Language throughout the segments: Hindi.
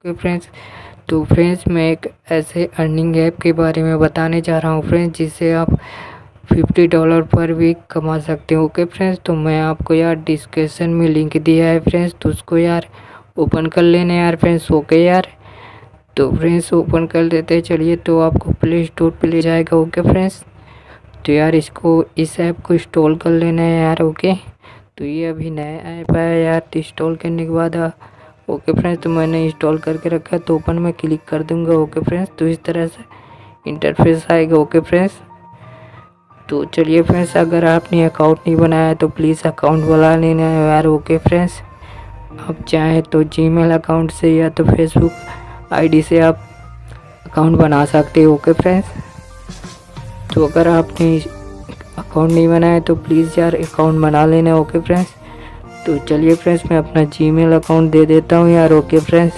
ओके फ्रेंड्स, तो फ्रेंड्स मैं एक ऐसे अर्निंग ऐप के बारे में बताने जा रहा हूँ फ्रेंड्स, जिससे आप $50 पर वीक कमा सकते हो। ओके फ्रेंड्स, तो मैं आपको यार डिस्क्रिप्शन में लिंक दिया है फ्रेंड्स, तो उसको यार ओपन कर लेना यार फ्रेंड्स। ओके यार, तो फ्रेंड्स ओपन कर लेते हैं। चलिए, तो आपको प्ले स्टोर पे ले जाएगा। ओके फ्रेंड्स, तो यार इस ऐप को इंस्टॉल कर लेना है यार। ओके, तो ये अभी नया ऐप है यार, तो इंस्टॉल करने के बाद ओके फ्रेंड्स, तो मैंने इंस्टॉल करके रखा है, तो ओपन में क्लिक कर दूंगा। ओके फ्रेंड्स, तो इस तरह से इंटरफेस आएगा। ओके फ्रेंड्स, तो चलिए फ्रेंड्स, अगर आपने अकाउंट नहीं बनाया है तो प्लीज़ अकाउंट बना लेना है यार। ओके फ्रेंड्स, आप चाहें तो जीमेल अकाउंट से या तो फेसबुक आईडी से आप अकाउंट बना सकते हो। ओके फ्रेंड्स, तो अगर आपने अकाउंट नहीं बनाया है तो प्लीज़ यार अकाउंट बना लेना। ओके फ्रेंड्स, तो चलिए फ्रेंड्स, मैं अपना जीमेल अकाउंट दे देता हूँ यार। ओके फ्रेंड्स,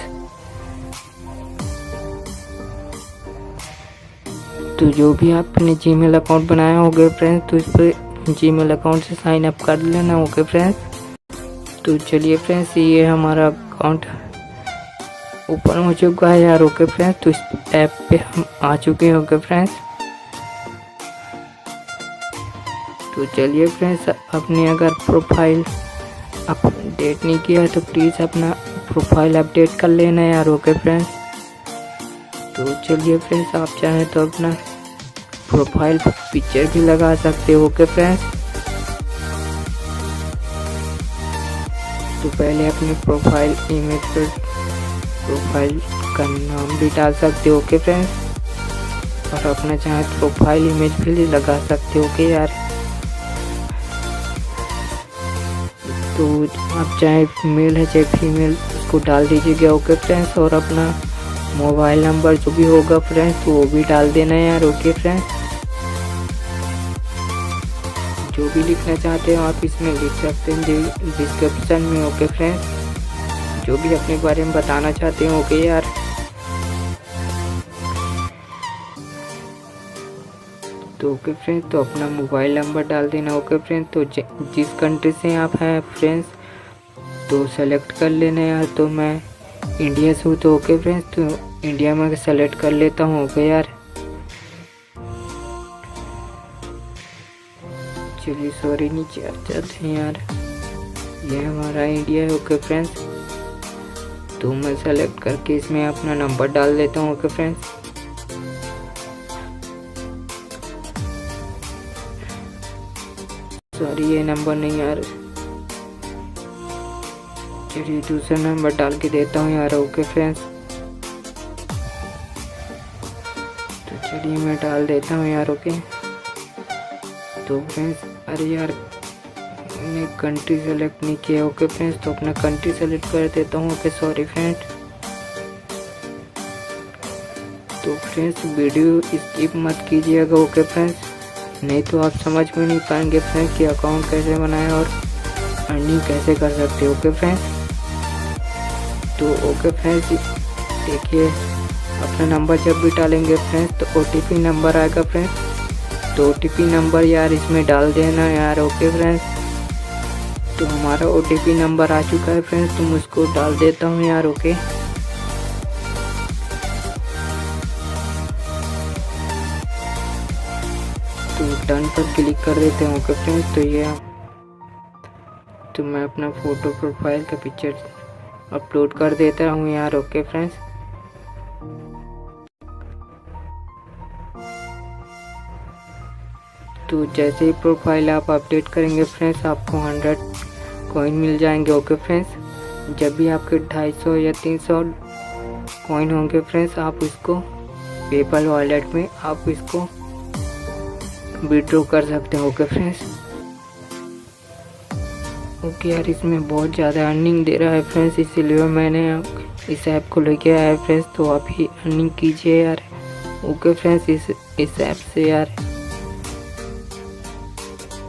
तो जो भी आपने जीमेल अकाउंट बनाया होगा फ्रेंड्स, तो इस पर जीमेल अकाउंट से साइन अप कर लेना। ओके फ्रेंड्स, तो चलिए फ्रेंड्स, ये हमारा अकाउंट ओपन हो चुका है यार। ओके फ्रेंड्स, तो इस ऐप पे हम आ चुके हैं। ओके फ्रेंड्स, तो चलिए फ्रेंड्स, अपनी अगर प्रोफाइल अपडेट नहीं किया है तो प्लीज़ अपना प्रोफाइल अपडेट कर लेना यार। ओके फ्रेंड्स, तो चलिए फ्रेंड्स, आप चाहें तो अपना प्रोफाइल पिक्चर भी लगा सकते हो। ओके फ्रेंड्स, तो पहले अपनी प्रोफाइल इमेज पर प्रोफाइल का नाम भी डाल सकते हो। ओके फ्रेंड्स, और अपना चाहे प्रोफाइल इमेज भी लगा सकते हो। ओके यार, तो आप चाहे मेल है चाहे फीमेल उसको डाल दीजिएगा। ओके फ्रेंड्स, और अपना मोबाइल नंबर जो भी होगा फ्रेंड्स तो वो भी डाल देना है यार। ओके फ्रेंड्स, जो भी लिखना चाहते हो आप इसमें लिख सकते हैं डिस्क्रिप्शन में। ओके फ्रेंड्स, जो भी अपने बारे में बताना चाहते हो। ओके यार, तो ओके फ्रेंड्स, तो अपना मोबाइल नंबर डाल देना। ओके फ्रेंड्स, तो जिस कंट्री से आप हैं फ्रेंड्स तो सेलेक्ट कर लेना यार। तो मैं इंडिया से हूँ, तो ओके फ्रेंड्स, तो इंडिया में सेलेक्ट कर लेता हूँ। ओके यार, चलिए सॉरी नीचे आ जाते हैं यार, ये हमारा इंडिया है। ओके फ्रेंड्स, तो मैं सेलेक्ट करके इसमें अपना नंबर डाल देता हूँ। ओके फ्रेंड्स, सॉरी ये नंबर नहीं यार, चलिए दूसरा नंबर डाल के देता हूँ यार। ओके फ्रेंड्स, तो चलिए मैं डाल देता हूँ यार। ओके, तो फ्रेंड्स, अरे यार मैंने कंट्री सेलेक्ट नहीं किया। ओके फ्रेंड्स, तो अपना कंट्री सेलेक्ट कर देता हूँ। ओके सॉरी फ्रेंड, तो फ्रेंड्स वीडियो स्किप मत कीजिएगा। ओके फ्रेंड्स, नहीं तो आप समझ में नहीं पाएंगे फ्रेंड्स कि अकाउंट कैसे बनाएं और अर्निंग कैसे कर सकते हो। ओके फ्रेंड्स, तो ओके फ्रेंड्स, देखिए अपना नंबर जब भी डालेंगे फ्रेंड्स तो OTP नंबर आएगा फ्रेंड्स, तो OTP नंबर यार इसमें डाल देना यार। ओके फ्रेंड्स, तो हमारा OTP नंबर आ चुका है फ्रेंड्स, तो मैं उसको डाल देता हूँ यार। ओके, तो डन पर क्लिक कर देते हैं। ओके फ्रेंड्स, तो ये तो मैं अपना फ़ोटो प्रोफाइल का पिक्चर अपलोड कर देता हूँ यार। ओके फ्रेंड्स, तो जैसे ही प्रोफाइल आप अपडेट करेंगे फ्रेंड्स आपको 100 कॉइन मिल जाएंगे। ओके फ्रेंड्स, जब भी आपके 250 या 300 कॉइन होंगे फ्रेंड्स, आप इसको पेपल वॉलेट में आप इसको विड्रॉ कर सकते हो। ओके फ्रेंड्स, ओके यार, इसमें बहुत ज़्यादा अर्निंग दे रहा है फ्रेंड्स, इसीलिए मैंने इस ऐप को लेके आया है फ्रेंड्स, तो आप ही अर्निंग कीजिए यार। ओके फ्रेंड्स, इस ऐप से यार,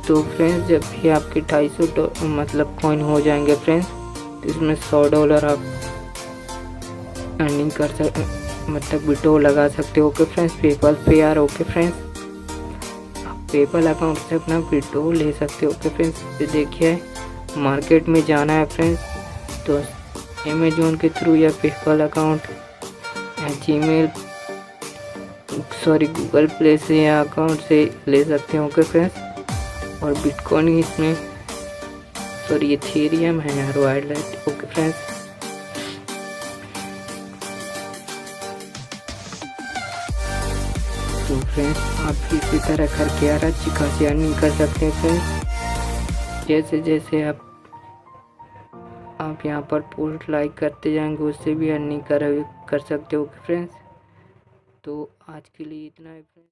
तो फ्रेंड्स जब भी आपके 250 मतलब कॉइन हो जाएंगे फ्रेंड्स, तो इसमें $100 आप अर्निंग कर सकते मतलब विड्रॉ लगा सकते हो। ओके फ्रेंड्स, पेपल पे यार। ओके फ्रेंड्स, आप पेपल अकाउंट से अपना विड्रॉ ले सकते हो। ओके फ्रेंड्स, तो देखिए मार्केट में जाना है फ्रेंड्स, तो अमेजोन के थ्रू या पेपल अकाउंट या जीमेल गूगल प्ले से या अकाउंट से ले सकते हैं। ओके फ्रेंड्स, और बिटकॉइन इसमें इथेरियम है यार वाइल्ड। ओके फ्रेंड्स, तो फ्रेंड्स आप इसी तरह करके यार अच्छी खासी अर्निंग कर सकते हैं फ्रेंड्स। जैसे जैसे आप यहाँ पर पोस्ट लाइक करते जाएंगे उससे भी अर्निंग कर सकते हो फ्रेंड्स। तो आज के लिए इतना ही फ्रेंड्स।